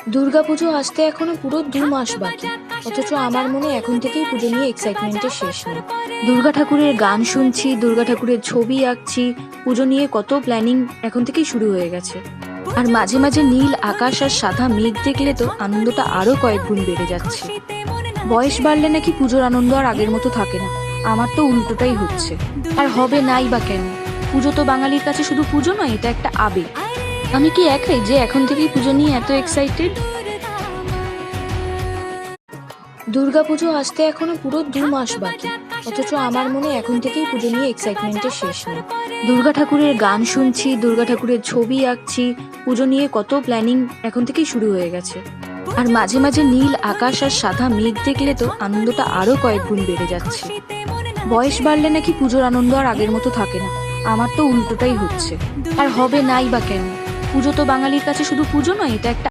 দুর্গাপুজো আসতে এখনো পুরো ২ মাস বাকি। অথচ আমার মনে এখন থেকেই পুজো নিয়ে এক্সাইটমেন্টের শেষ নেই। দুর্গা ঠাকুরের গান শুনছি, দুর্গা ঠাকুরের ছবি আঁকছি, পুজো নিয়ে কত প্ল্যানিং এখন থেকেই শুরু হয়ে গেছে। আর মাঝে মাঝে নীল আকাশ আর সাদা মেঘ দেখলে তো আনন্দটা আরো কয়েক গুণ বেড়ে যাচ্ছে। বয়স বাড়লে নাকি পুজোর আনন্দ আর আগের মতো থাকে না। আমার তো উল্টোটাই হচ্ছে। আর হবে নাই বা কেন? পুজো তো বাঙালির কাছে শুধু পুজো নয়, এটা একটা আবেগ। আমি কি একাই যে এখন থেকেই পুজো নিয়ে এত এক্সাইটেড? দুর্গাপুজো আসতে এখনো পুরো ২ মাস বাকি। অথচ আমার মনে এখন থেকেই পুজো নিয়ে এক্সাইটমেন্টের শেষ নেই। দুর্গা ঠাকুরের গান শুনছি, দুর্গা ঠাকুরের ছবি আঁকছি, পুজো নিয়ে কত প্ল্যানিং এখন থেকেই শুরু হয়ে গেছে। আর মাঝে মাঝে নীল আকাশ আর সাদা মেঘ দেখলে তো আনন্দটা আরো কয়েক গুণ বেড়ে যাচ্ছে। বয়স বাড়লে নাকি পুজোর আনন্দ আর আগের মতো থাকে না। আমার তো উল্টোটাই হচ্ছে। আর হবে নাই বা কেন? পুজো তো বাঙালির কাছে শুধু পুজো নয়, এটা একটা